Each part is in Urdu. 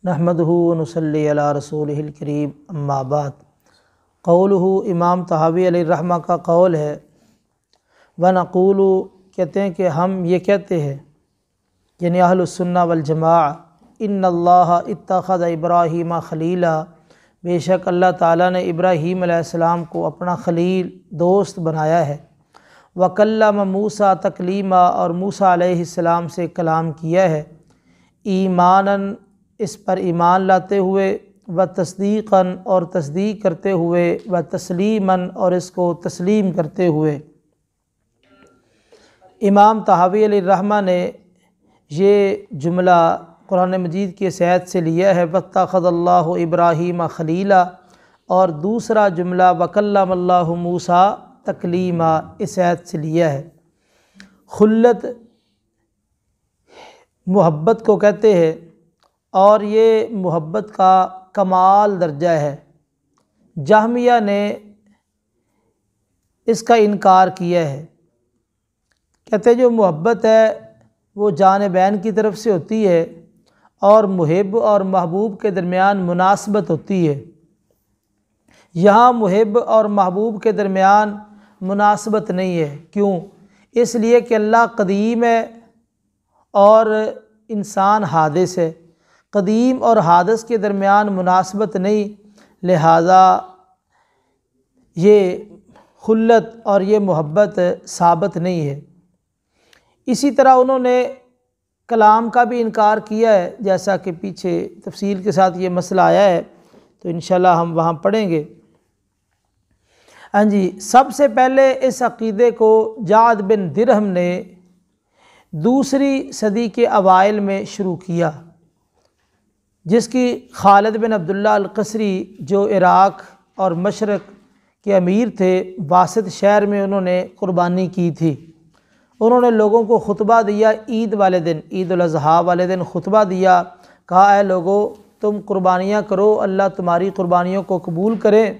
نحمدہ ونصلی علی رسولہ الکریم اما بعد۔ قولہ امام طحاوی علیہ الرحمہ کا قول ہے، ونقول کہتے ہیں کہ ہم یہ کہتے ہیں یعنی اہل السنہ والجماعہ، ان اللہ اتخذ ابراہیم خلیلا، بے شک اللہ تعالیٰ نے ابراہیم علیہ السلام کو اپنا خلیل دوست بنایا ہے، وکلم موسیٰ تکلیما، اور موسیٰ علیہ السلام سے کلام کیا ہے، ایماناً اس پر ایمان لاتے ہوئے، و تصدیقاً اور تصدیق کرتے ہوئے، و تسلیماً اور اس کو تسلیم کرتے ہوئے۔ امام طحاوی علیہ الرحمہ نے یہ جملہ قرآن مجید کی آیت سے لیا ہے، واتخذ اللہ ابراہیم خلیلا، اور دوسرا جملہ وکلم اللہ موسیٰ تکلیما اس آیت سے لیا ہے۔ خلت محبت کو کہتے ہیں، اور یہ محبت کا کمال درجہ ہے۔ جہمیہ نے اس کا انکار کیا ہے، کہتے ہیں جو محبت ہے وہ جانبین کی طرف سے ہوتی ہے، اور محب اور محبوب کے درمیان مناسبت ہوتی ہے۔ یہاں محب اور محبوب کے درمیان مناسبت نہیں ہے، کیوں؟ اس لیے کہ اللہ قدیم ہے اور انسان حادث ہے، قدیم اور حادث کے درمیان مناسبت نہیں، لہذا یہ خلت اور یہ محبت ثابت نہیں ہے۔ اسی طرح انہوں نے کلام کا بھی انکار کیا ہے، جیسا کہ پیچھے تفصیل کے ساتھ یہ مسئلہ آیا ہے، تو انشاءاللہ ہم وہاں پڑھیں گے۔ ہاں جی، سب سے پہلے اس عقیدے کو جعد بن درہم نے دوسری صدی کے اوائل میں شروع کیا، جس کی خالد بن عبداللہ القصری جو عراق اور مشرق کے امیر تھے، واسط شہر میں انہوں نے قربانی کی تھی۔ انہوں نے لوگوں کو خطبہ دیا عید والے دن، عید الاضحیٰ والے دن خطبہ دیا، کہا اے لوگو تم قربانیاں کرو، اللہ تمہاری قربانیوں کو قبول کرے،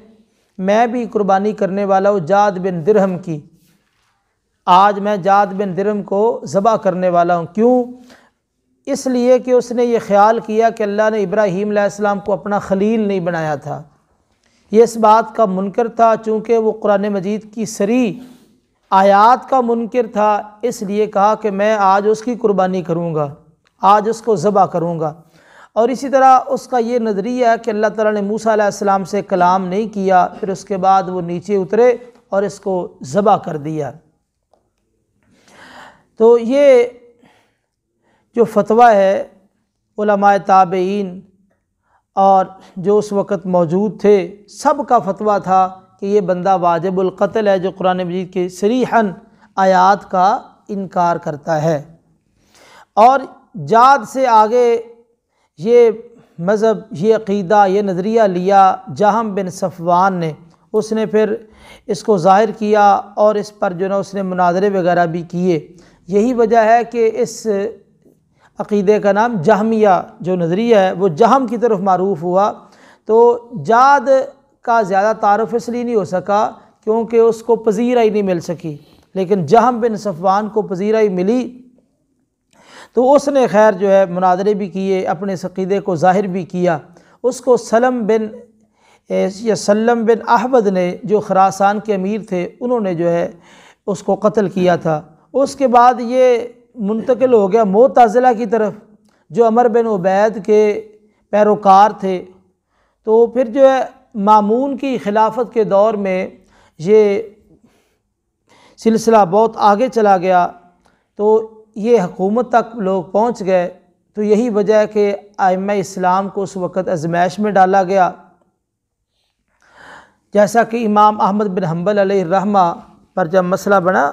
میں بھی قربانی کرنے والا ہوں جعد بن درہم کی، آج میں جعد بن درہم کو ذبح کرنے والا ہوں۔ کیوں؟ اس لیے کہ اس نے یہ خیال کیا کہ اللہ نے ابراہیم علیہ السلام کو اپنا خلیل نہیں بنایا تھا، یہ اس بات کا منکر تھا، چونکہ وہ قرآن مجید کی صریح آیات کا منکر تھا، اس لیے کہا کہ میں آج اس کی قربانی کروں گا، آج اس کو ذبح کروں گا۔ اور اسی طرح اس کا یہ نظریہ ہے کہ اللہ تعالیٰ نے موسیٰ علیہ السلام سے کلام نہیں کیا، پھر اس کے بعد وہ نیچے اترے اور اس کو ذبح کر دیا۔ تو یہ جو فتویٰ ہے علماء تابعین اور جو اس وقت موجود تھے، سب کا فتویٰ تھا کہ یہ بندہ واجب القتل ہے جو قرآن مجید کے صریحاً آیات کا انکار کرتا ہے۔ اور جعد سے آگے یہ مذہب، یہ عقیدہ، یہ نظریہ لیا جہم بن صفوان نے، اس نے پھر اس کو ظاہر کیا اور اس پر جو نا اس نے مناظرے وغیرہ بھی کیے۔ یہی وجہ ہے کہ اس عقیدے کا نام جہمیہ جو نظریہ ہے وہ جہم کی طرف معروف ہوا۔ تو جعد کا زیادہ تعارف اس لیے نہیں ہو سکا کیونکہ اس کو پذیرائی نہیں مل سکی، لیکن جہم بن صفوان کو پذیرائی ملی، تو اس نے خیر جو ہے مناظرے بھی کیے، اپنے اس عقیدے کو ظاہر بھی کیا۔ اس کو سلم بن احمد نے جو خراسان کے امیر تھے، انہوں نے جو ہے اس کو قتل کیا تھا۔ اس کے بعد یہ منتقل ہو گیا معتزلہ کی طرف، جو عمر بن عبید کے پیروکار تھے۔ تو پھر جو ہے مامون کی خلافت کے دور میں یہ سلسلہ بہت آگے چلا گیا، تو یہ حکومت تک لوگ پہنچ گئے۔ تو یہی وجہ ہے کہ ائمہ اسلام کو اس وقت آزمائش میں ڈالا گیا، جیسا کہ امام احمد بن حنبل علیہ الرحمہ پر جب مسئلہ بنا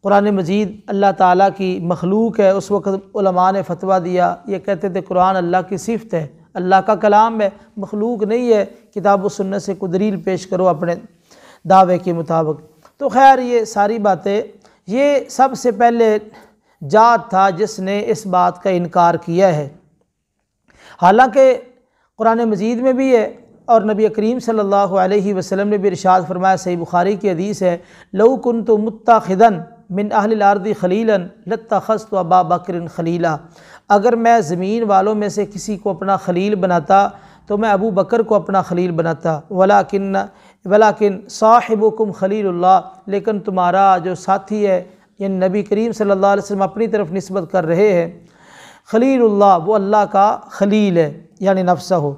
قرآن مجید اللہ تعالیٰ کی مخلوق ہے، اس وقت علماء نے فتویٰ دیا، یہ کہتے تھے قرآن اللہ کی صفت ہے، اللہ کا کلام ہے، مخلوق نہیں ہے، کتاب و سنت سے کوئی دلیل پیش کرو اپنے دعوے کے مطابق۔ تو خیر یہ ساری باتیں، یہ سب سے پہلے جعد تھا جس نے اس بات کا انکار کیا ہے، حالانکہ قرآن مجید میں بھی ہے اور نبی کریم صلی اللہ علیہ وسلم نے بھی ارشاد فرمایا، صحیح بخاری کی حدیث ہے، لو کنت متخذا من اہل الارض خلیلا لاتخذت ابا بکر خلیلا، اگر میں زمین والوں میں سے کسی کو اپنا خلیل بناتا تو میں ابو بکر کو اپنا خلیل بناتا، ولیکن صاحبکم خلیل اللہ، لیکن تمہارا جو ساتھی ہے یعنی نبی کریم صلی اللہ علیہ وسلم اپنی طرف نسبت کر رہے ہیں، خلیل اللہ وہ اللہ کا خلیل ہے یعنی نفسہ ہو۔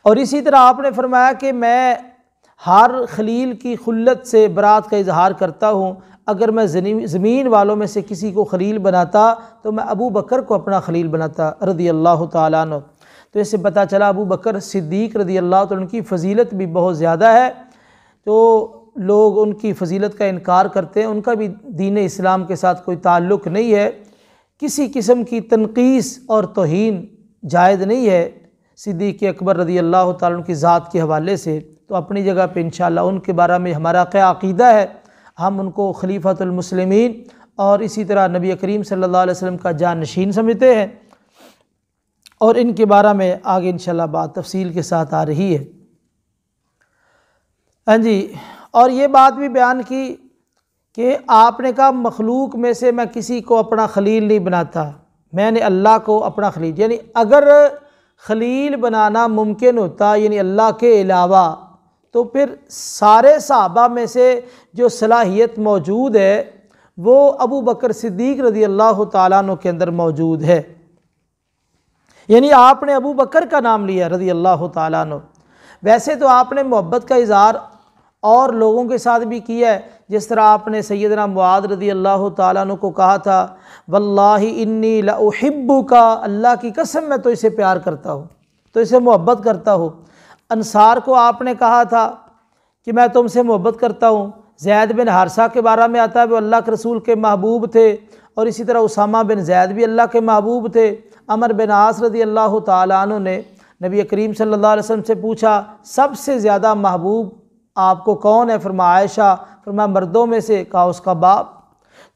اور اسی طرح آپ نے فرمایا کہ میں ہر خلیل کی خلت سے برات کا اظہار کرتا ہوں، اگر میں زمین والوں میں سے کسی کو خلیل بناتا تو میں ابو بکر کو اپنا خلیل بناتا رضی اللہ تعالیٰ عنہ۔ تو اس سے پتہ چلا ابو بکر صدیق رضی اللہ تعالیٰ عنہ کی فضیلت بھی بہت زیادہ ہے، تو لوگ ان کی فضیلت کا انکار کرتے ہیں، ان کا بھی دین اسلام کے ساتھ کوئی تعلق نہیں ہے، کسی قسم کی تنقیص اور توہین جائز نہیں ہے صدیق اکبر رضی اللہ تعالیٰ عنہ کی ذات کے حوالے سے۔ تو اپنی جگہ پہ انشاءاللہ ان کے بارے میں ہمارا کیا عقیدہ ہے، ہم ان کو خلیفۃ المسلمین اور اسی طرح نبی کریم صلی اللہ علیہ وسلم کا جانشین سمجھتے ہیں، اور ان کے بارے میں آگے انشاءاللہ بات تفصیل کے ساتھ آ رہی ہے۔ ہاں جی، اور یہ بات بھی بیان کی کہ آپ نے کہا مخلوق میں سے میں کسی کو اپنا خلیل نہیں بناتا، میں نے اللہ کو اپنا خلیل، یعنی اگر خلیل بنانا ممکن ہوتا یعنی اللہ کے علاوہ، تو پھر سارے صحابہ میں سے جو صلاحیت موجود ہے وہ ابو بکر صدیق رضی اللہ تعالیٰ عنہ کے اندر موجود ہے، یعنی آپ نے ابو بکر کا نام لیا رضی اللہ تعالیٰ عنہ۔ ویسے تو آپ نے محبت کا اظہار اور لوگوں کے ساتھ بھی کیا ہے، جس طرح آپ نے سیدنا معاذ رضی اللہ تعالیٰ عنہ کو کہا تھا واللہ انی لاحبک، اللہ کی قسم میں تو اسے پیار کرتا ہوں، تو اسے محبت کرتا ہوں۔ انصار کو آپ نے کہا تھا کہ میں تم سے محبت کرتا ہوں۔ زید بن حارثہ کے بارے میں آتا ہے وہ اللہ کے رسول کے محبوب تھے، اور اسی طرح اسامہ بن زید بھی اللہ کے محبوب تھے۔ عمر بن عاص رضی اللہ تعالیٰ عنہ نے نبی کریم صلی اللہ علیہ وسلم سے پوچھا سب سے زیادہ محبوب آپ کو کون ہے؟ فرمایا عائشہ، فرمایا مردوں میں سے، کہا اس کا باپ۔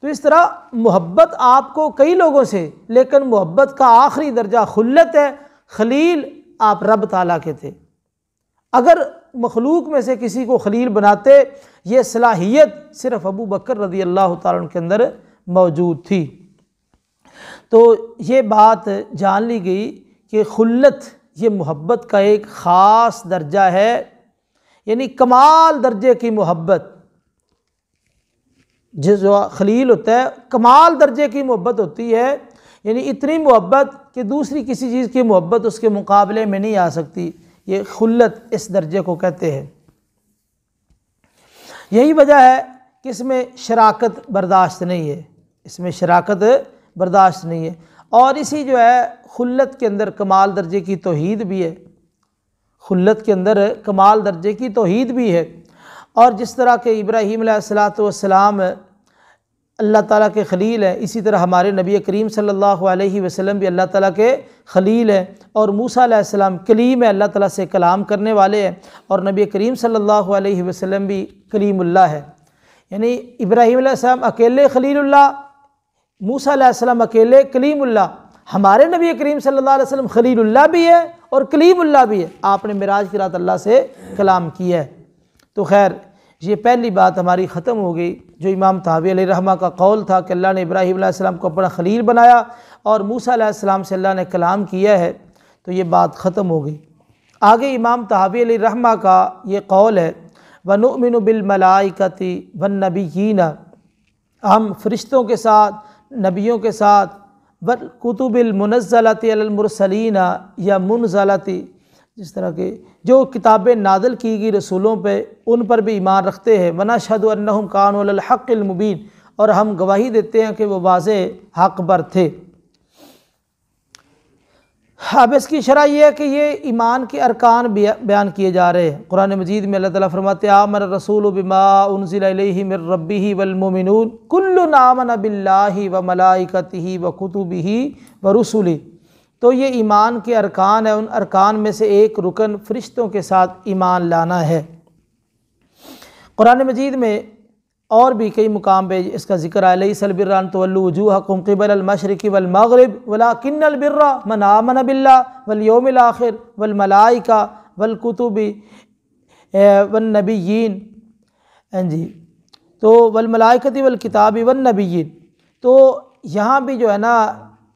تو اس طرح محبت آپ کو کئی لوگوں سے، لیکن محبت کا آخری درجہ خلت ہے، خلیل آپ رب تعالیٰ کے تھے۔ اگر مخلوق میں سے کسی کو خلیل بناتے، یہ صلاحیت صرف ابو بکر رضی اللہ تعالیٰ عنہ کے اندر موجود تھی۔ تو یہ بات جان لی گئی کہ خلت یہ محبت کا ایک خاص درجہ ہے، یعنی کمال درجے کی محبت، جو خلیل ہوتا ہے کمال درجے کی محبت ہوتی ہے، یعنی اتنی محبت کہ دوسری کسی چیز کی محبت اس کے مقابلے میں نہیں آ سکتی، یہ خلت اس درجے کو کہتے ہیں۔ یہی وجہ ہے کہ اس میں شراکت برداشت نہیں ہے، اس میں شراکت برداشت نہیں ہے، اور اسی جو ہے خلت کے اندر کمال درجے کی توحید بھی ہے، خلت کے اندر کمال درجے کی توحید بھی ہے۔ اور جس طرح کہ ابراہیم علیہ السلام اللہ تعالیٰ کے خلیل ہیں، اسی طرح ہمارے نبی کریم صلی اللہ علیہ وسلم بھی اللہ تعالیٰ کے خلیل ہیں، اور موسیٰ علیہ السلام کلیم ہے، اللہ تعالیٰ سے کلام کرنے والے ہیں، اور نبی کریم صلی اللہ علیہ وسلم بھی کلیم اللہ ہے۔ یعنی ابراہیم علیہ السلام اکیلے خلیل اللہ، موسیٰ علیہ السلام اکیلے کلیم اللہ، ہمارے نبی کریم صلی اللہ علیہ وسلم خلیل اللہ بھی ہے اور کلیم اللہ بھی ہے، آپ نے معراج کی رات اللہ سے کلام کیا ہے۔ تو خیر یہ پہلی بات ہماری ختم ہو گئی، جو امام طحاوی علیہ رحمہ کا قول تھا کہ اللہ نے ابراہیم علیہ السلام کو اپنا خلیل بنایا اور موسیٰ علیہ السلام سے اللہ نے کلام کیا ہے، تو یہ بات ختم ہو گئی۔ آگے امام طحاوی علیہ رحمہ کا یہ قول ہے وَنُؤْمِنُ بِالْمَلَائِكَةِ وَالنَّبِيِّينَ، ہم فرشتوں کے ساتھ، نبیوں کے ساتھ، وَالْكُتُبِ الْمُنَزَّلَةِ عَلَى الْمُرْسَلِينَ یا منزلتی، جس طرح کہ جو کتابیں نازل کی گئی رسولوں پہ ان پر بھی ایمان رکھتے ہیں، وَنَشْهَدُ أَنَّهُمْ كَانُوا عَلَى الْحَقِّ الْمُبِينِ، اور ہم گواہی دیتے ہیں کہ وہ واضح حق پر تھے۔ اب اس کی شرح یہ ہے کہ یہ ایمان کے ارکان بیان کیے جا رہے ہیں۔ قرآن مجید میں اللہ تعالیٰ فرماتے ہیں آمن الرسول بما انزل الیہ من ربہ والمؤمنون کل آمن باللہ وملائکتہ وکتبہ ورسلہ، تو یہ ایمان کے ارکان ہیں، ان ارکان میں سے ایک رکن فرشتوں کے ساتھ ایمان لانا ہے۔ قرآن مجید میں اور بھی کئی مقام پہ اس کا ذکر ہے، لیس البر ان تولوا وجوہکم قبل المشرق والمغرب ولکن البر من آمن باللہ والیوم الآخر والملائکہ والکتب والنبیین، جی تو والملائکۃ والکتاب والنبیین، تو یہاں بھی جو ہے نا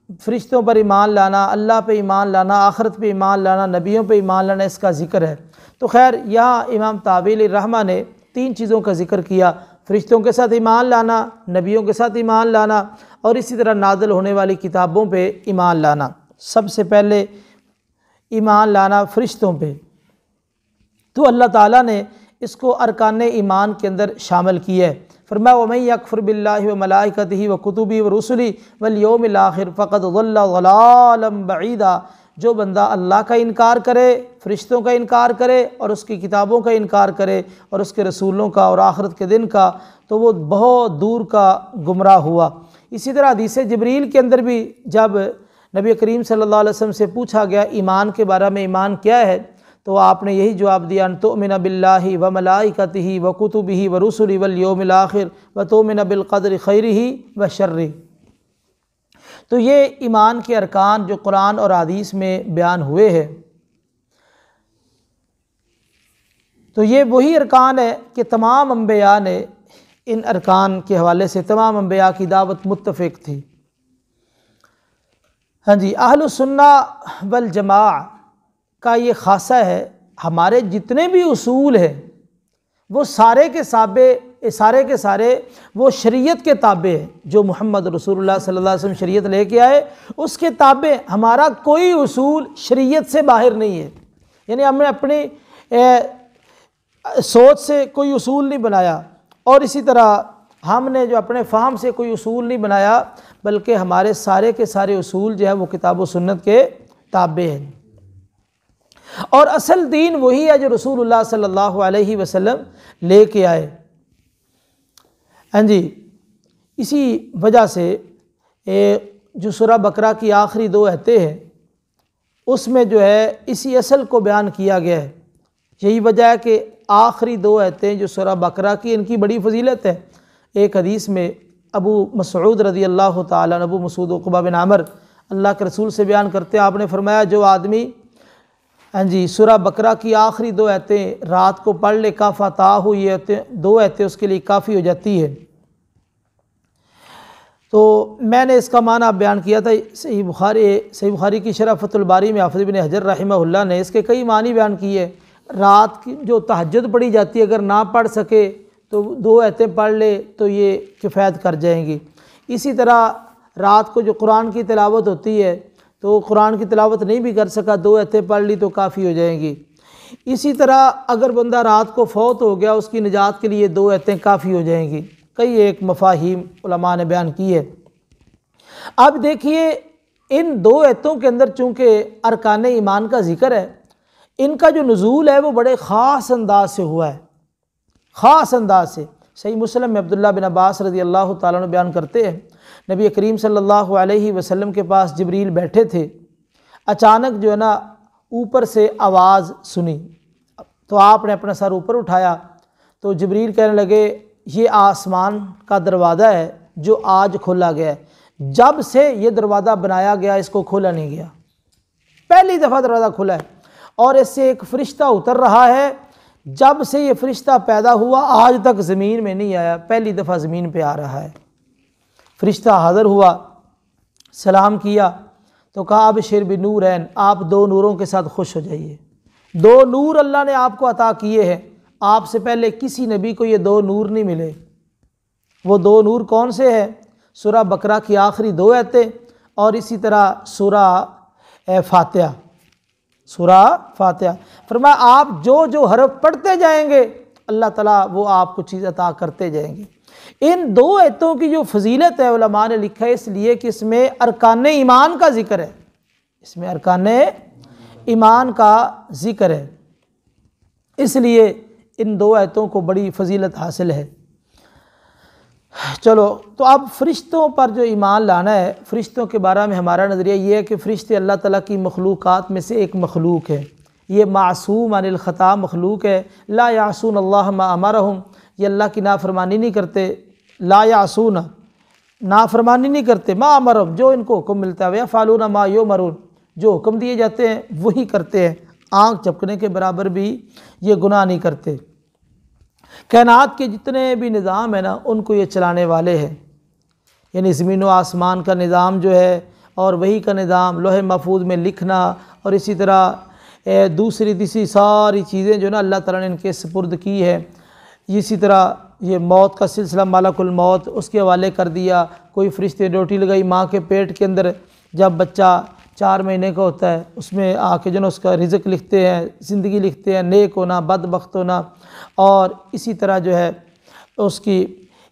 فرشتوں پر ایمان لانا، اللہ پہ ایمان لانا، آخرت پہ ایمان لانا، نبیوں پہ ایمان لانا، اس کا ذکر ہے۔ تو خیر یہاں امام طحاوی علیہ الرحمہ نے 3 چیزوں کا ذکر کیا، فرشتوں کے ساتھ ایمان لانا، نبیوں کے ساتھ ایمان لانا، اور اسی طرح نازل ہونے والی کتابوں پہ ایمان لانا۔ سب سے پہلے ایمان لانا فرشتوں پہ، تو اللہ تعالیٰ نے اس کو ارکان ایمان کے اندر شامل کیا ہے۔ فرمایا وَمَن يَكْفُرْ بِاللَّهِ وَمَلَائِكَتِهِ وَكُتُبِهِ وَرُسُلِهِ وَالْيَوْمِ الْآخِرِ فَقَدْ ضَلَّ ضَلَالًا بَعِيدًا، جو بندہ اللہ کا انکار کرے، فرشتوں کا انکار کرے، اور اس کی کتابوں کا انکار کرے، اور اس کے رسولوں کا اور آخرت کے دن کا، تو وہ بہت دور کا گمراہ ہوا۔ اسی طرح حدیث جبریل کے اندر بھی جب نبی کریم صلی اللہ علیہ وسلم سے پوچھا گیا ایمان کے بارے میں، ایمان کیا ہے، تو آپ نے یہی جواب دیا، ان تؤمن باللہ وملائکتہ وکتبہ ورسلہ والیوم الآخر وتؤمن بالقدر خیرہ وشرہ۔ تو یہ ایمان کے ارکان جو قرآن اور حدیث میں بیان ہوئے ہیں، تو یہ وہی ارکان ہے کہ تمام انبیاء نے ان ارکان کے حوالے سے تمام انبیاء کی دعوت متفق تھی۔ ہاں جی، اہل السنہ والجماع کا یہ خاصہ ہے، ہمارے جتنے بھی اصول ہیں وہ سارے کے سارے وہ شریعت کے تابع ہیں، جو محمد رسول اللہ صلی اللہ علیہ وسلم شریعت لے کے آئے اس کے تابع۔ ہمارا کوئی اصول شریعت سے باہر نہیں ہے، یعنی ہم نے اپنی سوچ سے کوئی اصول نہیں بنایا، اور اسی طرح ہم نے جو اپنے فہم سے کوئی اصول نہیں بنایا، بلکہ ہمارے سارے کے سارے اصول جو ہے وہ کتاب و سنت کے تابع ہیں۔ اور اصل دین وہی ہے جو رسول اللہ صلی اللہ علیہ وسلم لے کے آئے۔ ہاں جی، اسی وجہ سے جو سورہ بقرہ کی آخری 2 آیتیں ہیں اس میں جو ہے اسی اصل کو بیان کیا گیا ہے۔ یہی وجہ ہے کہ آخری 2 آیتیں جو سورہ بقرہ کی، ان کی بڑی فضیلت ہے۔ ایک حدیث میں ابو مسعود رضی اللہ تعالیٰ، ابو مسعود عقبہ بن عامر اللہ کے رسول سے بیان کرتے ہیں، آپ نے فرمایا جو آدمی ہاں جی سورہ بقرہ کی آخری 2 آیتیں رات کو پڑھ لے کافاتہ، یہ 2 آیتیں اس کے لیے کافی ہو جاتی ہے۔ تو میں نے اس کا معنی بیان کیا تھا، صحیح بخاری کی شرح فتح الباری میں حافظ بن حجر رحمہ اللہ نے اس کے کئی معنی بیان کیے۔ رات کی جو تہجد پڑھی جاتی ہے، اگر نہ پڑھ سکے تو 2 آیتیں پڑھ لے تو یہ کفایت کر جائیں گی۔ اسی طرح رات کو جو قرآن کی تلاوت ہوتی ہے، تو قرآن کی تلاوت نہیں بھی کر سکا، 2 آیتیں پڑھ لی تو کافی ہو جائیں گی۔ اسی طرح اگر بندہ رات کو فوت ہو گیا، اس کی نجات کے لیے 2 آیتیں کافی ہو جائیں گی۔ کئی ایک مفاہیم علماء نے بیان کی ہے۔ اب دیکھیے ان 2 آیتوں کے اندر چونکہ ارکان ایمان کا ذکر ہے، ان کا جو نزول ہے وہ بڑے خاص انداز سے ہوا ہے، خاص انداز سے۔ صحیح مسلم میں عبداللہ بن عباس رضی اللہ تعالیٰ عنہ بیان کرتے ہیں، نبی کریم صلی اللہ علیہ وسلم کے پاس جبریل بیٹھے تھے، اچانک جو ہے نا اوپر سے آواز سنی، تو آپ نے اپنا سر اوپر اٹھایا تو جبریل کہنے لگے یہ آسمان کا دروازہ ہے جو آج کھولا گیا ہے، جب سے یہ دروازہ بنایا گیا اس کو کھولا نہیں گیا، پہلی دفعہ دروازہ کھلا ہے، اور اس سے ایک فرشتہ اتر رہا ہے، جب سے یہ فرشتہ پیدا ہوا آج تک زمین میں نہیں آیا، پہلی دفعہ زمین پہ آ رہا ہے۔ فرشتہ حاضر ہوا، سلام کیا تو کہا ابشر بنورین، آپ 2 نوروں کے ساتھ خوش ہو جائیے، 2 نور اللہ نے آپ کو عطا کیے ہیں، آپ سے پہلے کسی نبی کو یہ 2 نور نہیں ملے۔ وہ 2 نور کون سے ہیں؟ سورہ بقرہ کی آخری 2 آیتیں، اور اسی طرح سورہ فاتحہ، سورہ فاتحہ۔ فرمایا آپ جو حرف پڑھتے جائیں گے اللہ تعالیٰ وہ آپ کو چیز عطا کرتے جائیں گے۔ ان 2 آیتوں کی جو فضیلت ہے علماء نے لکھا ہے اس لیے کہ اس میں ارکان ایمان کا ذکر ہے، اس میں ارکان ایمان کا ذکر ہے، اس لیے ان 2 آیتوں کو بڑی فضیلت حاصل ہے۔ چلو تو اب فرشتوں پر جو ایمان لانا ہے، فرشتوں کے بارے میں ہمارا نظریہ یہ ہے کہ فرشتے اللہ تعالیٰ کی مخلوقات میں سے ایک مخلوق ہے، یہ معصوم عن الخطا مخلوق ہے، لا یعصون اللہ ما امرہم، یہ اللہ کی نافرمانی نہیں کرتے، لا یعصون نافرمانی نہیں کرتے، ما امرہم جو ان کو حکم ملتا ہے، یفعلون ما یؤمرون جو حکم دیے جاتے ہیں وہی کرتے ہیں، آنکھ جھپکنے کے برابر بھی یہ گناہ نہیں کرتے۔ کائنات کے جتنے بھی نظام ہیں نا ان کو یہ چلانے والے ہیں، یعنی زمین و آسمان کا نظام جو ہے، اور وحی کا نظام، لوح محفوظ میں لکھنا، اور اسی طرح دوسری تیسری ساری چیزیں جو نا اللہ تعالیٰ نے ان کے سپرد کی ہے۔ اسی طرح یہ موت کا سلسلہ، ملک الموت، اس کے حوالے کر دیا۔ کوئی فرشتے ڈیوٹی لگائی ماں کے پیٹ کے اندر، جب بچہ 4 مہینے کا ہوتا ہے اس میں آ کے جو نا اس کا رزق لکھتے ہیں، زندگی لکھتے ہیں، نیک ہونا، بدبخت ہونا، اور اسی طرح جو ہے اس کی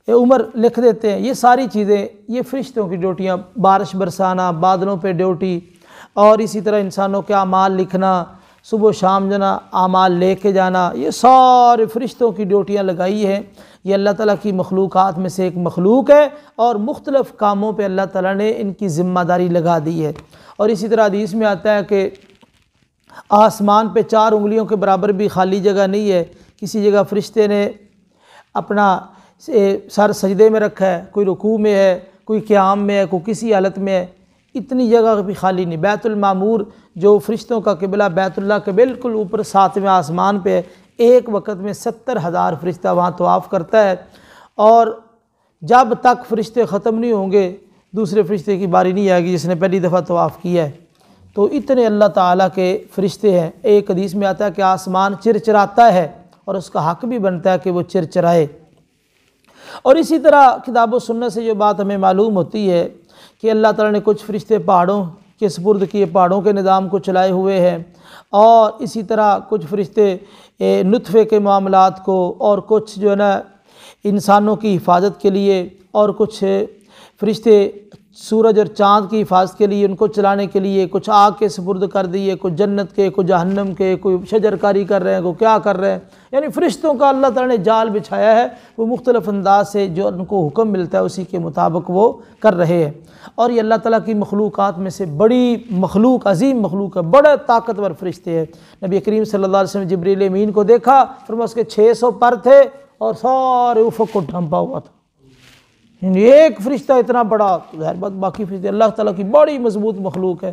عمر لکھ دیتے ہیں۔ یہ ساری چیزیں یہ فرشتوں کی ڈیوٹیاں، بارش برسانا، بادلوں پہ ڈیوٹی، اور اسی طرح انسانوں کے اعمال لکھنا، صبح و شام جو نا اعمال لے کے جانا، یہ سارے فرشتوں کی ڈیوٹیاں لگائی ہیں۔ یہ اللہ تعالیٰ کی مخلوقات میں سے ایک مخلوق ہے، اور مختلف کاموں پہ اللہ تعالیٰ نے ان کی ذمہ داری لگا دی ہے۔ اور اسی طرح حدیث میں آتا ہے کہ آسمان پہ 4 انگلیوں کے برابر بھی خالی جگہ نہیں ہے۔ کسی جگہ فرشتے نے اپنا سر سجدے میں رکھا ہے، کوئی رکوع میں ہے، کوئی قیام میں ہے، کوئی کسی حالت میں ہے، اتنی جگہ بھی خالی نہیں۔ بیت المعمور جو فرشتوں کا قبلہ بیت اللہ کے بالکل اوپر 7ویں آسمان پہ ہے، ایک وقت میں 70,000 فرشتہ وہاں طواف کرتا ہے، اور جب تک فرشتے ختم نہیں ہوں گے دوسرے فرشتے کی باری نہیں آئے گی جس نے پہلی دفعہ طواف کیا ہے۔ تو اتنے اللہ تعالیٰ کے فرشتے ہیں۔ ایک حدیث میں آتا ہے کہ آسمان چرچراتا ہے، اور اس کا حق بھی بنتا ہے کہ وہ چرچرائے۔ اور اسی طرح کتاب و سنت سے جو بات ہمیں معلوم ہوتی ہے کہ اللہ تعالیٰ نے کچھ فرشتے پہاڑوں کے سپرد کیے، پہاڑوں کے نظام کو چلائے ہوئے ہیں، اور اسی طرح کچھ فرشتے نطفے کے معاملات کو، اور کچھ جو ہے نا انسانوں کی حفاظت کے لیے، اور کچھ فرشتے سورج اور چاند کی حفاظت کے لیے، ان کو چلانے کے لیے کچھ آگ کے سپرد کر دیے، کچھ جنت کے، کچھ جہنم کے، کوئی شجر کاری کر رہے ہیں، کوئی کیا کر رہے ہیں۔ یعنی فرشتوں کا اللہ تعالیٰ نے جال بچھایا ہے، وہ مختلف انداز سے جو ان کو حکم ملتا ہے اسی کے مطابق وہ کر رہے ہیں۔ اور یہ اللہ تعالیٰ کی مخلوقات میں سے بڑی مخلوق، عظیم مخلوق ہے، بڑے طاقتور فرشتے ہیں۔ نبی کریم صلی اللہ علیہ وسلم جبریل امین کو دیکھا، فرمایا اس کے 600 پر تھے، اور سارے افق کو ڈھانپا ہوا تھا۔ ایک فرشتہ اتنا بڑا، ظاہر بات باقی فرشتے اللہ تعالیٰ کی بڑی مضبوط مخلوق ہے۔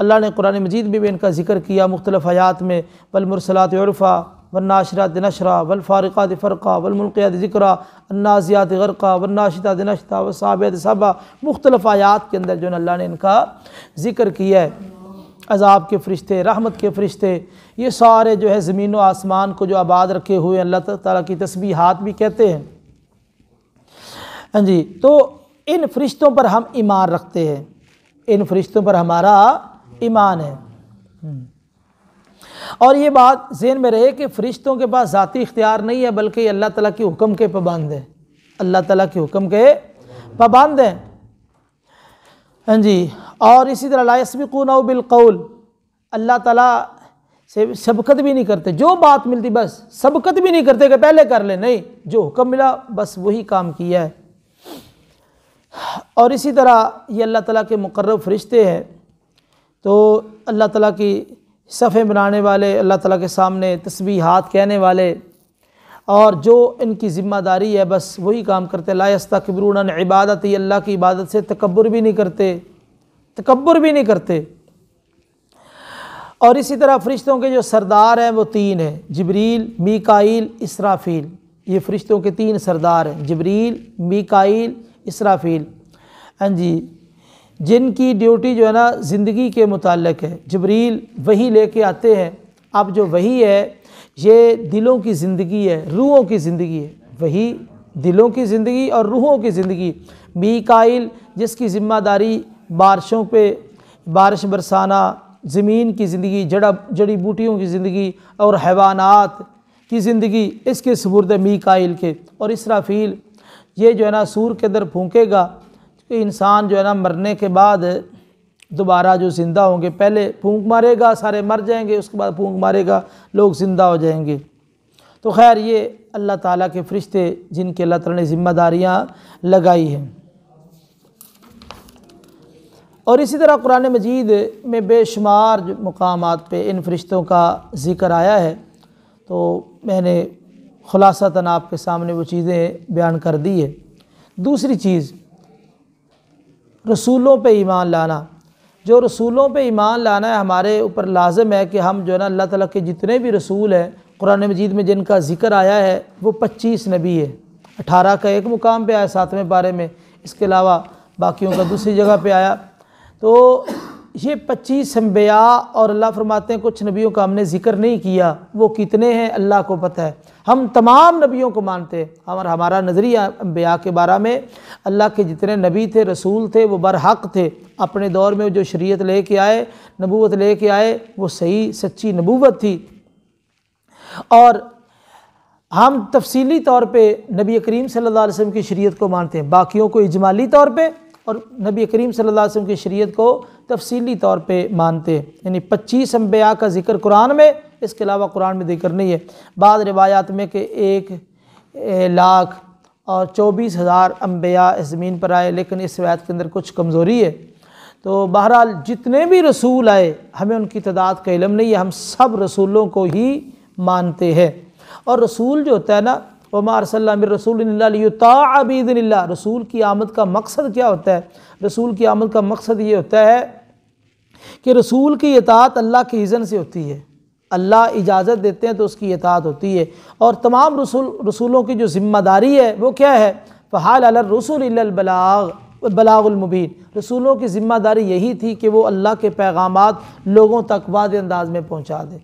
اللہ نے قرآن مجید میں بھی ان کا ذکر کیا مختلف آیات میں، والمرسلات عرفا والناشرات نشرا والفارقات فرقا والملقیات ذکرا النازعات غرقا والناشطات نشطا والسابحات سبحا، مختلف آیات کے اندر جو ہے اللہ نے ان کا ذکر کیا ہے۔ عذاب کے فرشتے، رحمت کے فرشتے، یہ سارے جو ہے زمین و آسمان کو جو آباد رکھے ہوئے اللہ تعالیٰ کی تسبیحات بھی کہتے ہیں۔ ہاں جی، تو ان فرشتوں پر ہم ایمان رکھتے ہیں، ان فرشتوں پر ہمارا ایمان ہے۔ اور یہ بات ذہن میں رہے کہ فرشتوں کے پاس ذاتی اختیار نہیں ہے، بلکہ یہ اللہ تعالیٰ کے حکم کے پابند ہیں، اللہ تعالیٰ کے حکم کے پابند ہیں۔ ہاں جی، اور اسی طرح لا یسبقونہ بالقول، اللہ تعالیٰ سے سبقت بھی نہیں کرتے، جو بات ملتی بس سبقت بھی نہیں کرتے کہ پہلے کر لیں، نہیں، جو حکم ملا بس وہی کام کیا ہے۔ اور اسی طرح یہ اللہ تعالیٰ کے مقرب فرشتے ہیں، تو اللہ تعالیٰ کی صفحے بنانے والے، اللہ تعالیٰ کے سامنے تسبیحات کہنے والے، اور جو ان کی ذمہ داری ہے بس وہی کام کرتے۔ لا یستکبرون عن عبادتی، اللہ کی عبادت سے تکبر بھی نہیں کرتے، تکبر بھی نہیں کرتے۔ اور اسی طرح فرشتوں کے جو سردار ہیں وہ 3 ہیں، جبریل، میکائیل، اسرافیل۔ یہ فرشتوں کے 3 سردار ہیں، جبریل، میکائیل، اسرافیل۔ ہاں جی، جن کی ڈیوٹی جو ہے نا زندگی کے متعلق ہے۔ جبریل وحی لے کے آتے ہیں، اب جو وحی ہے یہ دلوں کی زندگی ہے، روحوں کی زندگی ہے، وحی دلوں کی زندگی اور روحوں کی زندگی۔ میکائیل جس کی ذمہ داری بارشوں پہ بارش برسانا، زمین کی زندگی، جڑی بوٹیوں کی زندگی اور حیوانات کی زندگی، اس کے سپرد ہے میکائیل کے۔ اور اسرافیل یہ جو ہے نا سور کے اندر پھونکے گا کہ انسان جو ہے نا مرنے کے بعد دوبارہ جو زندہ ہوں گے، پہلے پھونک مارے گا، سارے مر جائیں گے، اس کے بعد پھونک مارے گا، لوگ زندہ ہو جائیں گے۔ تو خیر یہ اللہ تعالیٰ کے فرشتے جن کے اللہ تعالیٰ نے ذمہ داریاں لگائی ہیں۔ اور اسی طرح قرآن مجید میں بے شمار مقامات پہ ان فرشتوں کا ذکر آیا ہے، تو میں نے خلاصتاً آپ کے سامنے وہ چیزیں بیان کر دی ہے۔ دوسری چیز، رسولوں پہ ایمان لانا۔ جو رسولوں پہ ایمان لانا ہے ہمارے اوپر لازم ہے کہ ہم جو ہے نا اللہ تعالیٰ کے جتنے بھی رسول ہیں قرآن مجید میں جن کا ذکر آیا ہے وہ 25 نبی ہے، 18 کا ایک مقام پہ آیا 7ویں پارے میں، اس کے علاوہ باقیوں کا دوسری جگہ پہ آیا۔ تو یہ 25 انبیاء، اور اللہ فرماتے ہیں کچھ نبیوں کا ہم نے ذکر نہیں کیا، وہ کتنے ہیں اللہ کو پتہ ہے۔ ہم تمام نبیوں کو مانتے ہیں، اور ہمارا نظریہ انبیاء کے بارے میں، اللہ کے جتنے نبی تھے، رسول تھے، وہ برحق تھے، اپنے دور میں جو شریعت لے کے آئے، نبوت لے کے آئے، وہ صحیح سچی نبوت تھی۔ اور ہم تفصیلی طور پہ نبی کریم صلی اللہ علیہ وسلم کی شریعت کو مانتے ہیں، باقیوں کو اجمالی طور پہ، اور نبی کریم صلی اللہ علیہ وسلم کی شریعت کو تفصیلی طور پہ مانتے ہیں۔ یعنی 25 انبیاء کا ذکر قرآن میں، اس کے علاوہ قرآن میں ذکر نہیں ہے۔ بعض روایات میں کہ 1,24,000 انبیاء اس زمین پر آئے، لیکن اس روایت کے اندر کچھ کمزوری ہے۔ تو بہرحال جتنے بھی رسول آئے ہمیں ان کی تعداد کا علم نہیں ہے، ہم سب رسولوں کو ہی مانتے ہیں۔ اور رسول جو ہوتا ہے نا، وَمَا أَرْسَلْنَا مِن رَّسُولٍ إِلَّا لِيُطَاعَ بِإِذْنِ اللَّهِ، رسول کی آمد کا مقصد کیا ہوتا ہے؟ رسول کی آمد کا مقصد یہ ہوتا ہے کہ رسول کی اطاعت اللہ کی اذن سے ہوتی ہے، اللہ اجازت دیتے ہیں تو اس کی اطاعت ہوتی ہے۔ اور تمام رسولوں کی جو ذمہ داری ہے وہ کیا ہے؟ فَحَالَ عَلَى الرُّسُلِ إِلَّا الْبَلَاغُ الْمُبِينُ، رسولوں کی ذمہ داری یہی تھی کہ وہ اللہ کے پیغامات لوگوں تک واضح انداز میں پہنچا دیں۔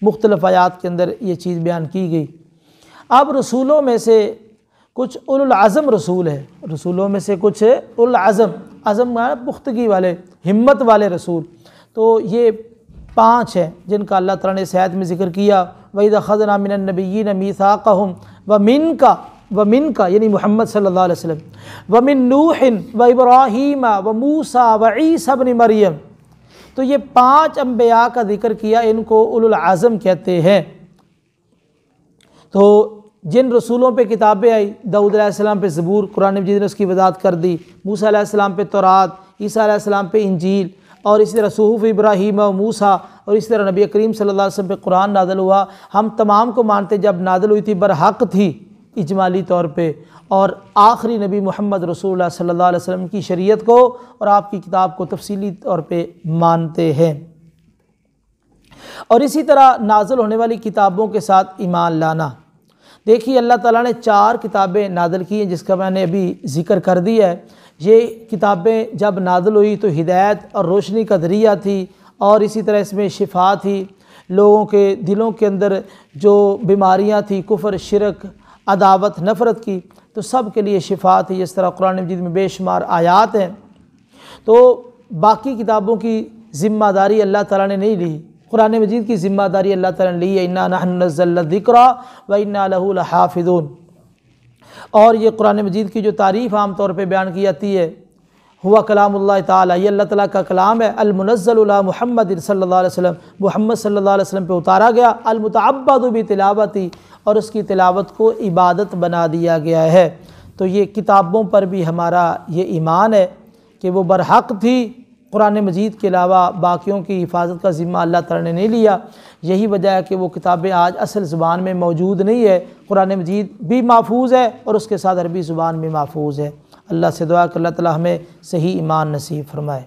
مختلف آیات کے اندر یہ چیز بیان کی گئی۔ اب رسولوں میں سے کچھ اولو العزم رسول ہے، رسولوں میں سے کچھ اولو العزم، عزم پختگی والے، ہمت والے رسول، تو یہ 5 ہیں جن کا اللہ تعالیٰ نے اس آیت میں ذکر کیا۔ وَإِذْ أَخَذْنَا مِنَ النَّبِيِّينَ مِيثَاقَهُمْ وَمِنْكَ یعنی محمد صلی اللہ علیہ وسلم، وَمِن نُوحٍ وَإِبْرَاهِيمَ وَمُوسَىٰ وَعِيسَىٰ ابْنِ مَرْيَمَ، تو یہ 5 انبیاء کا ذکر کیا، ان کو اولو العزم کہتے ہیں۔ تو جن رسولوں پہ کتابیں آئی، داؤد علیہ السلام پہ زبور، قرآن مجید نے اس کی وضاحت کر دی، موسیٰ علیہ السلام پہ تورات، عیسیٰ علیہ السلام پہ انجیل، اور اسی طرح صحف ابراہیم و موسیٰ، اور اسی طرح نبی کریم صلی اللہ علیہ وسلم پہ قرآن نازل ہوا۔ ہم تمام کو مانتے، جب نازل ہوئی تھی برحق تھی اجمالی طور پہ، اور آخری نبی محمد رسول اللہ صلی اللہ علیہ وسلم کی شریعت کو اور آپ کی کتاب کو تفصیلی طور پہ مانتے ہیں۔ اور اسی طرح نازل ہونے والی کتابوں کے ساتھ ایمان لانا۔ دیکھیے اللہ تعالیٰ نے 4 کتابیں نازل کی ہیں، جس کا میں نے ابھی ذکر کر دیا ہے۔ یہ کتابیں جب نازل ہوئی تو ہدایت اور روشنی کا ذریعہ تھی، اور اسی طرح اس میں شفا تھی، لوگوں کے دلوں کے اندر جو بیماریاں تھیں، کفر، شرک، عداوت، نفرت کی، تو سب کے لیے شفا تھی۔ اس طرح قرآن مجید میں بے شمار آیات ہیں۔ تو باقی کتابوں کی ذمہ داری اللہ تعالیٰ نے نہیں لی، قرآن مجید کی ذمہ داری اللہ تعالیٰ نے لی ہے، اِنَّا نَحْنُ نَزَّلْنَا الذِّكْرَ وَإِنَّا لَهُ لَحَافِظُونَ۔ اور یہ قرآن مجید کی جو تعریف عام طور پہ بیان کی جاتی ہے، ہوا کلام اللہ تعالیٰ، یہ اللہ تعالیٰ کا کلام ہے، المنزل علی محمد صلی اللہ علیہ وسلم، محمد صلی اللہ علیہ وسلم پہ اتارا گیا، المتعبد بتلاوتی، اور اس کی تلاوت کو عبادت بنا دیا گیا ہے۔ تو یہ کتابوں پر بھی ہمارا یہ ایمان ہے کہ وہ برحق تھی، قرآن مجید کے علاوہ باقیوں کی حفاظت کا ذمہ اللہ تعالیٰ نے نہیں لیا۔ یہی وجہ ہے کہ وہ کتابیں آج اصل زبان میں موجود نہیں ہے، قرآن مجید بھی محفوظ ہے اور اس کے ساتھ عربی زبان بھی محفوظ ہے۔ اللہ سے دعا کہ اللہ تعالیٰ ہمیں صحیح ایمان نصیب فرمائے۔